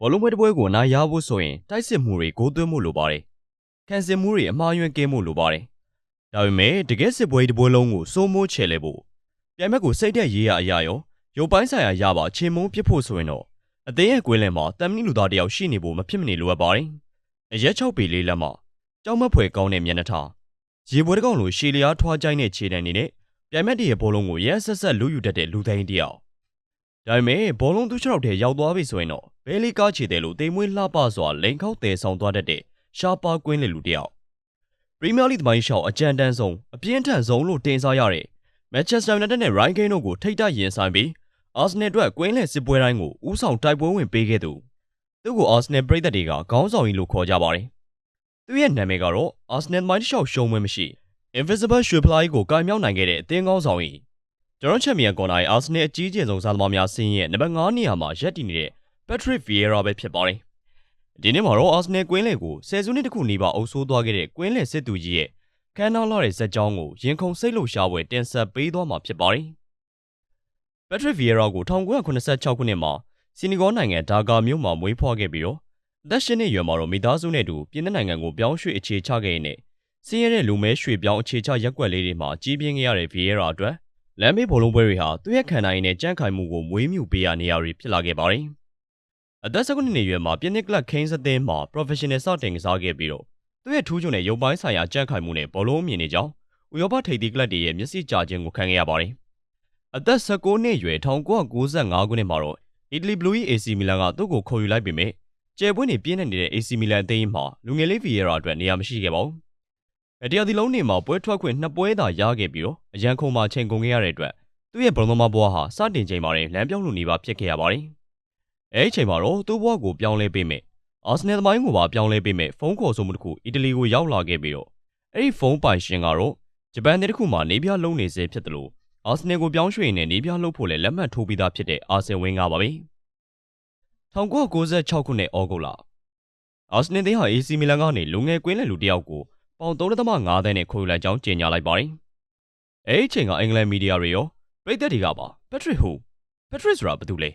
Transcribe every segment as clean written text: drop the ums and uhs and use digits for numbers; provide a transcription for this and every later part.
ဘောလုံးပွဲတစ်ပွဲကိုအနိုင်ရဖို့ဆိုရင်တိုက်စစ်မှုတွေကိုသွင်းမှုလိုပါတယ်။ခံစစ်မှုတွေအမှားယွင်းကင်းမှုလိုပါတယ်။ဒါပေမဲ့တကယ်စစ်ပွဲတစ်ပွဲလုံးကိုစိုးမိုးချယ်လဲဖို့ပြိုင်ဘက်ကိုစိတ်သက်ရေးရအရာရောရုပ်ပိုင်းဆိုင်ရာရပါချေမုန်းပစ်ဖို့ဆိုရင်တော့အသင်းရဲ့ကွင်းလယ်မှာတမ်မနီလူသားတယောက်ရှိနေဖို့မဖြစ်မနေလိုအပ်ပါတယ်။အရက်6ပေလေးလက်မှာကြောက်မက်ဖွယ်ကောင်းတဲ့မျက်နှာထားရေပွဲတစ်ကောင်လိုရှည်လျားထွားကြိုင်းတဲ့ခြေတံနေနဲ့ပြိုင်ဘက်တရဲ့ဘောလုံးကိုရဲဆက်ဆက်လူယူတတ်တဲ့လူသိန်းတယောက်ဒါပေမဲ့ဘောလုံးသူ့ခြေထောက်ထဲရောက်သွားပြီဆိုရင်တော့ဘဲလီကားခြေတယ်လို့တိမ်မွေးလှပစွာလိန်ခေါက်တယ်ဆောင်သွားတတ်တဲ့ရှားပါကွင်းလေလူတယောက်ပရီးမီးယားလိသမိုင်းရှောက်အကြံတန်းဆုံးအပြင်းထန်ဆုံးလို့တင်စားရတဲ့မန်ချက်စတာယူနိုက်တက်နဲ့ရိုင်းကိန်းတို့ကိုထိပ်တိုက်ရင်ဆိုင်ပြီးအာဆင်နယ်အတွက်ကွင်းလေစစ်ပွဲတိုင်းကိုဦးဆောင်တိုက်ပွဲဝင်ပေးခဲ့သူသူ့ကိုအာဆင်နယ်ပရိသတ်တွေကခေါင်းဆောင်ကြီးလို့ခေါ်ကြပါတယ်သူ့ရဲ့နာမည်ကတော့အာဆင်နယ်မိုင်းရှောက်ရှုံးပွဲမရှိ Invisible ရွှေဖလားကြီးကိုကင်မြောက်နိုင်ခဲ့တဲ့အသင်းကောင်းဆောင်ကြီးကျွန်တော်ချန်ပီယံကော်နာရဲ့အာဆင်နယ်အကြီးကျယ်ဆုံးစားသမားများစီးရင်ရဲ့နံပါတ်9နေရာမှာရပ်တည်နေတဲ့ Patrick Vieira ပဲဖြစ်ပါတယ်။ဒီနေ့မှာတော့အာဆင်နယ်ကွင်းလေကိုဆယ်စုနှစ်တခုနီးပါးအုပ်စိုးသွားခဲ့တဲ့ကွင်းလေစစ်သူကြီးရဲ့ခန်းနားလာတဲ့ဇက်ကြောင်းကိုရင်ခုန်စိတ်လှုပ်ရှားပွဲတင်ဆက်ပေးသွားမှာဖြစ်ပါတယ်။ Patrick Vieira ကို1986ခုနှစ်မှာဆီနီဂေါနိုင်ငံဒါကာမြို့မှာမွေးဖွားခဲ့ပြီးတော့အသက်8နှစ်အရွယ်မှာတော့မိသားစုနဲ့အတူပြင်သစ်နိုင်ငံကိုပြောင်းရွှေ့အခြေချခဲ့ရင်းနဲ့ဆင်းရဲတဲ့လူမဲရွှေ့ပြောင်းအခြေချရက်ကွက်လေးတွေမှာကြီးပြင်းခဲ့ရတဲ့ Vieira အတွက်လမ်းဘေးဘောလုံးပွဲတွေဟာသူ့ရဲ့ခံနိုင်ရည်နဲ့ကြန့်ခိုင်မှုကိုမွေးမြူပေးရနေရာတွေဖြစ်လာခဲ့ပါတယ်။အသက်19နှစ်အရွယ်မှာပြင်သစ်ကလပ် Kings အသင်းမှာ Professional စတင်ကစားခဲ့ပြီးတော့သူ့ရဲ့ထူးချွန်တဲ့ရုပ်ပိုင်းဆိုင်ရာကြန့်ခိုင်မှုနဲ့ဘောလုံးအမြင်တွေကြောင့်ဥရောပထိပ်သီးကလပ်တွေရဲ့မျက်စိကျခြင်းကိုခံခဲ့ရပါတယ်။အသက်19နှစ်အရွယ်1995ခုနှစ်မှာတော့အီတလီဘလူးကြီး AC မီလန်ကသူ့ကိုခေါ်ယူလိုက်ပေမဲ့ကျယ်ပွင့်နေပြင်းနေတဲ့ AC မီလန်အသင်းမှာလူငယ်လေး Vieira အတွက်နေရာမရှိခဲ့ပါဘူး။တရားဒီလုံးနေမှာပွဲထွက်ခွင့်2ပွဲသာရခဲ့ပြီးတော့အရန်ခုံမှာချိန်ကုန်ခဲ့ရတဲ့အတွက်သူ့ရဲ့ဘောလုံးသမားဘဝဟာစတင်ချိန်မှာလမ်းပြောင်းလူနေပါဖြစ်ခဲ့ရပါတယ်။အဲဒီချိန်မှာတော့သူ့ဘဝကိုပြောင်းလဲပေးမယ်အာဆင်နယ်သမိုင်းကိုပါပြောင်းလဲပေးမယ်ဖုန်းခေါ်ဆိုမှုတစ်ခုအီတလီကိုရောက်လာခဲ့ပြီးတော့အဲဒီဖုန်းပိုင်ရှင်ကတော့ဂျပန်နယ်တစ်ခုမှာနေပြလုံးနေစေဖြစ်တယ်လို့အာဆင်နယ်ကိုပြောင်းရွှေ့နေနေပြလှုပ်ဖို့လည်းလက်မှတ်ထိုးပြီးသားဖြစ်တဲ့အာဆင်ဝင်းကပါပဲ။1996ခုနှစ်ဩဂုတ်လအာဆင်နယ်သင်းဟာ AC မီလန်ကနေလူငယ်ကွင်းလယ်လူတယောက်ကိုပေါင်3.5 သန်းနဲ့ခေါ်ယူလိုက်ကြောင်းကြေညာလိုက်ပါတယ်။အဲဒီချိန်ကအင်္ဂလန်မီဒီယာတွေရောပရိသတ်တွေကပါ Patrick ဆိုတာဘာတူလ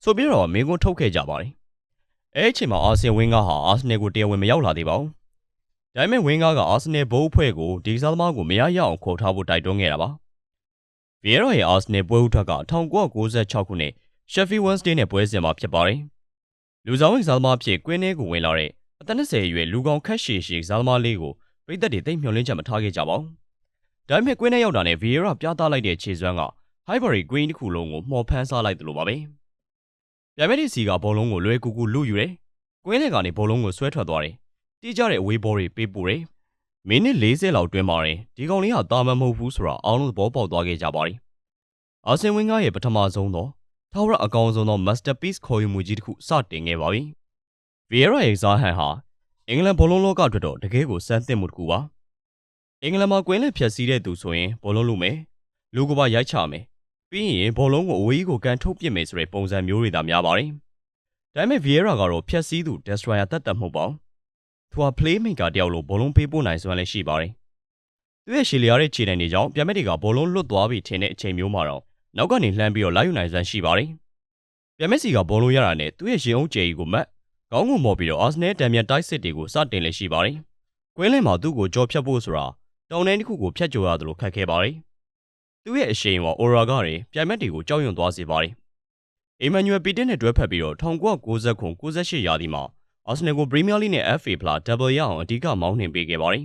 ဲဆိုပြီးတော့မင်းကွန်းထုတ်ခဲ့ကြပါတယ်။အဲဒီချိန်မှာအာဆင်ဝင်းကားဟာအာဆင်နယ်ကိုတရားဝင်မရောက်လာသေးပါဘူး။ဒါပေမဲ့ဝင်းကားကအာဆင်နယ်ဘိုးအဖွဲ့ကိုဒီကစားသမားကိုမရရအောင်ခေါ်ထားဖို့တိုက်တွန်းခဲ့တာပါ။ Vieira ရဲ့အာဆင်နယ်ပွဲဦးထွက်က1996ခုနှစ် Sheffield Wednesday နဲ့ပွဲစဉ်မှာဖြစ်ပါတယ်။လူဆောင်ဝင်ကစားသမားဖြစ်ကွင်းထဲကိုဝင်လာတဲ့အသက်20အရွယ်လူကောင်ခက်ရှည်ကစားသမားလေးကိုပရိသတ်တွေသိမျှော်လင့်ချက်မထားခဲ့ကြပါဘူး။ဒါပေမဲ့ကွင်းထဲရောက်တာနဲ့ Vieira ပြသလိုက်တဲ့ခြေစွမ်းက Highbury Green တစ်ခုလုံးကိုမှော်ဖမ်းစားလိုက်သလိုပါပဲ။ပြိုင်ဘက်ဒီစီကဘောလုံးကိုလွယ်ကူကူလုယူတယ်။ကွင်းထဲကနေဘောလုံးကိုဆွဲထွက်သွားတယ်။တိကျတဲ့အဝေးဘောတွေပေးပို့တယ်။မိနစ်40လောက်တွင်းမှာဒီကောင်လေးဟာတာမန်မဟုတ်ဘူးဆိုတာအားလုံးသဘောပေါက်သွားခဲ့ကြပါတယ်။အာဆင်ဝင်းကားရဲ့ပထမဆုံးသောထာဝရအကောင်ဆုံးသော masterpiece ခေါ်ယူမှုကြီးတစ်ခုစတင်ခဲ့ပါပြီ။ Vieira ရဲ့စားဟန်ဟာအင်္ဂလန်ဘောလုံးလောကအတွက်တော့တကယ်ကိုစမ်းသစ်မှုတစ်ခုပါ။အင်္ဂလန်မှာကွင်းလက်ဖြတ်စည်းတဲ့သူဆိုရင်ဘောလုံးလုမယ်။လူကပါရိုက်ချမယ်။ပြီးရင်ဘောလုံးကိုအဝေးကိုကန်ထုတ်ပစ်မယ်ဆိုတဲ့ပုံစံမျိုးတွေသာများပါတယ်။ဒါပေမဲ့ Vieira ကတော့ဖြတ်စည်းသူ destroyer တတ်မဟုတ်ပါဘူး။သူဟာ playmaker တယောက်လိုဘောလုံးပေးပို့နိုင်စွမ်းလည်းရှိပါတယ်။သူ့ရဲ့ရှည်လျားတဲ့ခြေတံတွေကြောင့်ပြိုင်ဘက်တွေကဘောလုံးလွတ်သွားပြီထင်တဲ့အချိန်မျိုးမှာတော့နောက်ကနေလှမ်းပြီးတော့လိုက်ယူနိုင်စွမ်းရှိပါတယ်။ပြိုင်ဘက်စီကဘောလုံးရတာနဲ့သူ့ရဲ့ရင်အုပ်ကျယ်ကြီးကိုမတ်ခေါင်းကိုမော်ပြီးတော့ Arsenal တံမြန်တိုက်စစ်တွေကိုစတင်လည်းရှိပါတယ်။ကွင်းလင်းမှာသူ့ကိုကြော်ဖြတ်ဖို့ဆိုတာတောင်တန်းတစ်ခုကိုဖြတ်ကျော်ရသလိုခက်ခဲပါတယ်။သူ့ရဲ့အရှိန်ဝါ aura ကပြိုင်ဘက်တွေကိုကြောက်ရွံ့သွားစေပါတယ်။ Emmanuel Peter နဲ့တွဲဖက်ပြီးတော့1990-98 ရာသီမှာ Arsenal ကို Premier League နဲ့ FA ဖလား double ရအောင်အဓိကမောင်းနှင်ပေးခဲ့ပါတယ်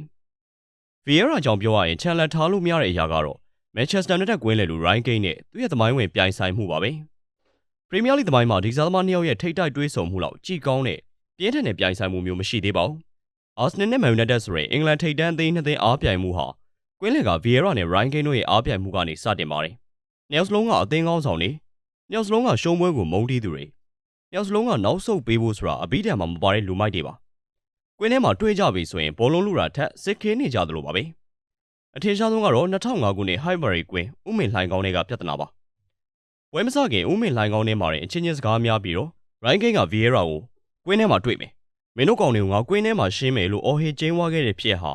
။ Vieira ကြောင့်ပြောရရင်ချန်လက်ထားလို့မရတဲ့အရာကတော့ Manchester United ကွင်းလယ်လူ Ryan Giggs နဲ့သူ့ရဲ့သမိုင်းဝင်ပြိုင်ဆိုင်မှုပါပဲ။ Premier League သမိုင်းမှာဒီကစားသမား2ယောက်ရဲ့ထိပ်တိုက်တွေးဆုံမှုလောက်ကြည်ကောင်းတဲ့ပြင်းထန်တဲ့ပြိုင်ဆိုင်မှုမျိုးမရှိသေးပါဘူး။ Arsenal နဲ့ Man United ဆိုတဲ့အင်္ဂလန်ထိပ်တန်းအသင်းနှစ်သင်းအားပြိုင်မှုဟာကွင်းလယ်က Vieira နဲ့ Ryan Giggs တို့ရဲ့အားပြိုင်မှုကနေစတင်ပါတယ်။နှစ်ယောက်စလုံးကအသင်းကောင်းဆောင်တွေနှစ်ယောက်စလုံးကရှုံးပွဲကိုမုန်းတီးသူတွေနှစ်ယောက်စလုံးကနောက်ဆုတ်ပေးဖို့ဆိုတာအဘိဓမ္မာမပါတဲ့လူမိုက်တွေပါ။ကွင်းထဲမှာတွေ့ကြပြီဆိုရင်ဘောလုံးလူတာထက်စစ်ခင်းနေကြသလိုပါပဲ။အထင်ရှားဆုံးကတော့2005ခုနှစ် Highbury ကွင်းဥမင်လှိုင်ကောင်းတွေကပြဿနာပါ။ပွဲမစခင်ဥမင်လှိုင်ကောင်းထဲမှာအချင်းချင်းစကားများပြီးတော့ Ryan Giggs က Vieira ကိုကွင်းထဲမှာတွေ့မယ်။မင်းတို့ကောင်တွေကိုငါကွင်းထဲမှာရှင်းမယ်လို့အော်ဟစ်ကျင်းဝါခဲ့တဲ့ဖြစ်ဟာ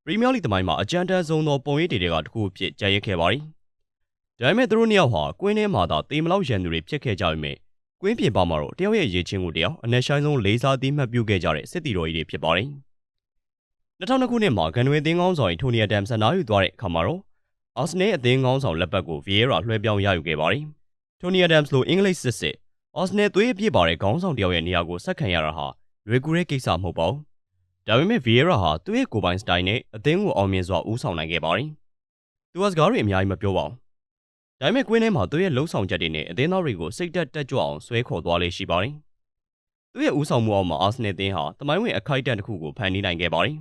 Premier League သမိုင်းမှာအကြမ်းတမ်းဆုံးသောပုံရိပ်တွေကတစ်ခုအဖြစ်ကြံရစ်ခဲ့ပါတယ်။ဒါပေမဲ့သူတို့နှစ်ယောက်ဟာကွင်းထဲမှာသာတေမလောက်ရန်သူတွေဖြစ်ခဲ့ကြပေမဲ့ ကွင်းပြင်ပါမှာတော့တယောက်ရဲ့ရည်ချင်းကိုတယောက်အနက်ရှိုင်းဆုံးလေးစားသီးမှတ်ပြုခဲ့ကြတဲ့စစ်တီတော်ကြီးတွေဖြစ်ပါတယ်2002ခုနှစ်မှာဂန်နဝေအသင်းကောင်းဆောင်ထိုနီယာဒမ်ဆန်နာယူသွားတဲ့အခါမှာတော့အာဆနယ်အသင်းကောင်းဆောင်လက်ပတ်ကိုဗီယေရာလွှဲပြောင်းရယူခဲ့ပါတယ်ထိုနီယာဒမ်စ်လိုအင်္ဂလိပ်စစ်အာဆနယ်သွေးအပြည့်ပါတဲ့ခေါင်းဆောင်တယောက်ရဲ့နေရာကိုဆက်ခံရတာဟာလွယ်ကူတဲ့ကိစ္စမဟုတ်ပါဘူးဒါပေမဲ့ဗီယေရာဟာသူ့ရဲ့ကိုယ်ပိုင်စတိုင်နဲ့အသင်းကိုအောင်မြင်စွာဦးဆောင်နိုင်ခဲ့ပါတယ်သူကစကားတွေအများကြီးမပြောပါဘူးဒါပေမဲ့ကွင်းထဲမှာသူ့ရဲ့လှုပ်ဆောင်ချက်တွေနဲ့အသင်းသားတွေကိုစိတ်တက်ကြွအောင်ဆွဲခေါ်သွားလေရှိပါတယ်သူ့ရဲ့ဦးဆောင်မှုအောက်မှာအာဆနယ်အသင်းဟာတမိုင်းဝင်အခိုက်အတန့်တစ်ခုကိုဖန်တီးနိုင်ခဲ့ပါတယ်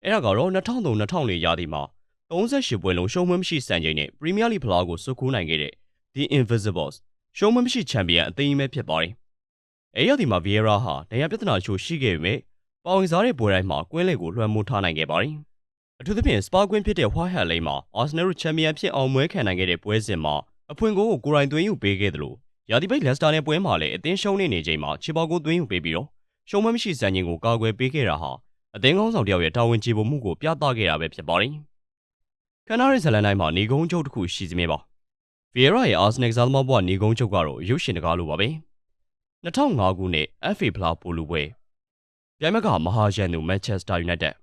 အဲ့ဒါကတော့2003-2004ရာသီမှာ38ပွဲလုံးရှုံးမမရှိစံချိန်နဲ့ပရီးမီးယားလိဖလားကိုဆွတ်ခူးနိုင်ခဲ့တဲ့ The Invisibles ရှုံးမမရှိချန်ပီယံအသင်းကြီးပဲဖြစ်ပါတယ်။အဲ့ရာသီမှာဗီယေရာဟာနေရာပြဿနာချို့ရှိခဲ့ပေမဲ့ပါဝင်စားတဲ့ပွဲတိုင်းမှာကွင်းလယ်ကိုလွှမ်းမိုးထားနိုင်ခဲ့ပါတယ်။အထူးသဖြင့်စပါကွင်းဖြစ်တဲ့ White Hart Lane မှာအာဆနယ်တို့ချန်ပီယံဖြစ်အောင်မွဲခံနိုင်ခဲ့တဲ့ပွဲစဉ်မှာအဖွင့်ဂိုးကိုကိုယ်တိုင်သွင်းယူပေးခဲ့တယ်လို့ရာသီပိတ်လက်စတာနဲ့ပွဲမှာလည်းအသင်းရှုံးနေချိန်မှာခြေပေါက်ကိုသွင်းယူပေးပြီးတော့ရှုံးမမရှိစံချိန်ကိုကာကွယ်ပေးခဲ့တာဟာအသင်းကောင်းဆောင်တယောက်ရဲ့တာဝန်ကျေပွန်မှုကိုပြသခဲ့တာပဲဖြစ်ပါတယ်။ခန္ဓာရဲ့ဇလန်တိုင်းမှာနေကုန်းချုပ်တစ်ခုရှိစမြဲပါ။ဗီယေရာရဲ့အာဆနယ်ကစားသမားဘဝနေကုန်းချုပ်ကတော့ရုပ်ရှင်တကားလိုပါပဲ။2005ခုနှစ် FA ဖလားပိုလူပွဲပြိုင်ဘက်ကမဟာရန်သူမန်ချက်စတာယူနိုက်တက်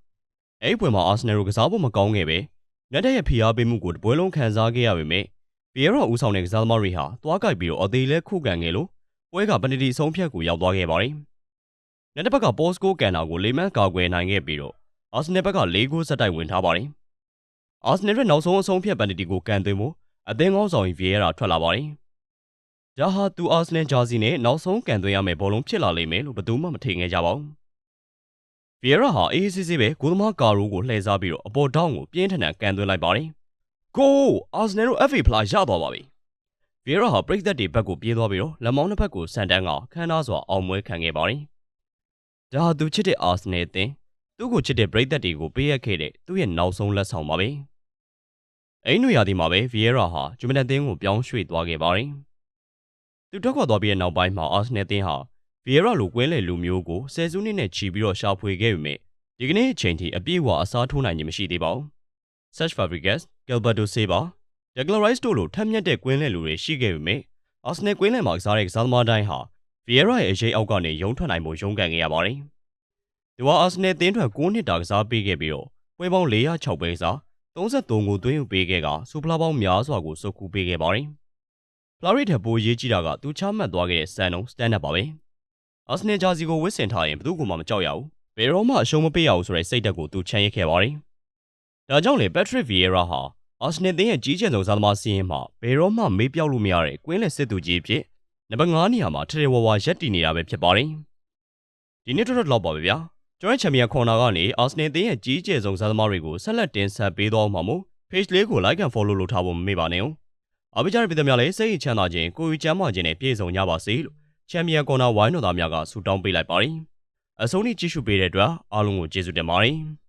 အဲ့ဒီပွဲမှာအာဆနယ်ကိုကစားဖို့မကောင်းခဲ့ပဲနက်တက်ရဲ့ဖိအားပေးမှုကိုတပွဲလုံးခံစားခဲ့ရပေမဲ့ဗီယေရာဦးဆောင်တဲ့ကစားသမားတွေဟာသွားကြိုက်ပြီးတော့အသေးလဲခုခံခဲ့လို့ပွဲကပနတီအဆုံးဖြတ်ကိုရောက်သွားခဲ့ပါတယ်။နက်တက်ဘက်ကပေါ်စကိုကန်နာကိုလေမန်ကာကွယ်နိုင်ခဲ့ပြီးတော့အာဆနယ်ဘက်က၄ဂိုးဆက်တိုက်ဝင်ထားပါတယ်။အာဆနယ်ရဲ့နောက်ဆုံးအဆုံးဖြတ်ပန်တီကိုကန်သွင်းဖို့အသင်းကောင်းဆောင်ဗီယေရာထွက်လာပါတယ်။ဒါဟာသူအာဆနယ်ဂျာစီနဲ့နောက်ဆုံးကန်သွင်းရမယ့်ဘောလုံးဖြစ်လာလိမ့်မယ်လို့ဘယ်သူမှမထင်ခဲ့ကြပါဘူး။ဗီယေရာဟာအေးစစ်စစ်ပဲဂိုးသမားကာရိုကိုလှည့်စားပြီးတော့အပေါ်ထောင်းကိုပြင်းထန်ထန်ကန်သွင်းလိုက်ပါတယ်။ဂိုးအာဆနယ်တို့ FA ဖလားရသွားပါပြီ။ဗီယေရာဟာပရိသတ်တွေဘက်ကိုပြေးသွားပြီးတော့လက်မောင်းတစ်ဖက်ကိုဆန်တန်းကခမ်းနားစွာအောင်ပွဲခံခဲ့ပါတယ်။ဒါဟာသူချစ်တဲ့အာဆနယ်အသင်းသူ့ကိုချစ်တဲ့ပရိသတ်တွေကိုပေးအပ်ခဲ့တဲ့သူ့ရဲ့နောက်ဆုံးလက်ဆောင်ပါပဲ။အဲ့နွေရာသီမှာပဲဗီယေရာဟာဂျူမန်တန်သင်းကိုပြောင်းရွှေ့သွားခဲ့ပါတယ်။သူထွက်ခွာသွားပြီးတဲ့နောက်ပိုင်းမှာအာဆနယ်သင်းဟာဗီယေရာလိုကွင်းလေလူမျိုးကိုဆယ်စုနှစ်နဲ့ချီပြီးတော့ရှာဖွေခဲ့ပေမဲ့ဒီကနေ့အချိန်ထိအပြည့်အဝအစားထိုးနိုင်ခြင်းမရှိသေးပါဘူး။ Cesc Fabregas, Gilberto Silva, Declan Rice တို့လိုထက်မြက်တဲ့ကွင်းလေလူတွေရှိခဲ့ပေမဲ့အာဆနယ်ကွင်းလေမှာကစားတဲ့ကစားသမားတိုင်းဟာဗီယေရာရဲ့အရေးအောက်ကနေရုန်းထွက်နိုင်ဖို့ရုန်းကန်ခဲ့ရပါတယ်။သူဟာအာဆနယ်သင်းအတွက်9နှစ်တာကစားပေးခဲ့ပြီးတော့ပွဲပေါင်း406ပွဲကစား33ဂိုးသွင်းယူပေးခဲ့ကစူပလာပေါင်းများစွာကိုစုပ်ကူးပေးခဲ့ပါတယ်။ဖလာရီထက်ပိုရေးကြီးတာကသူချမှတ်သွားခဲ့တဲ့စံနှုန်းစတန်ဒတ်ပါပဲ။အာဆနယ်ဂျာစီကိုဝတ်ဆင်ထားရင်ဘယ်သူမှမကြောက်ရဘူး။ဘယ်တော့မှအရှုံးမပေးရဘူးဆိုတဲ့စိတ်ဓာတ်ကိုသူချန်ရစ်ခဲ့ပါတယ်။ဒါကြောင့်လေပက်ထရစ်ဗီယေရာဟာအာဆနယ်သင်းရဲ့ကြီးကျယ်ဆုံးစားသမားစီးရင်မှာဘယ်တော့မှမေးပြောက်လို့မရတဲ့ကွင်းလက်စစ်သူကြီးဖြစ်နံပါတ်9နေရာမှာထထဝါရက်တည်နေတာပဲဖြစ်ပါတယ်။ဒီနေ့တော့လောက်ပါပဲဗျာ။ကျွန်တော်ချန်ပီယံခေါ်နာကနေအာဆနယ်သင်းရဲ့ကြီးကျယ်ဆုံးစားသမားတွေကိုဆက်လက်တင်ဆက်ပေးသွားမှာမို့ page လေးကို like and follow လုပ်ထားဖို့မမေ့ပါနဲ့ဦး။အားပေးကြတဲ့ပြည်သူများလည်းစိတ်ချမ်းသာခြင်းကိုယ်ယူကျန်းမာခြင်းနဲ့ပြည့်စုံကြပါစေလို့ချန်ပီယံခေါ်နာဝိုင်းတော်သားများကဆုတောင်းပေးလိုက်ပါတယ်။အဆုံးထိကြည့်ရှုပေးတဲ့အတွက်အားလုံးကိုကျေးဇူးတင်ပါတယ်။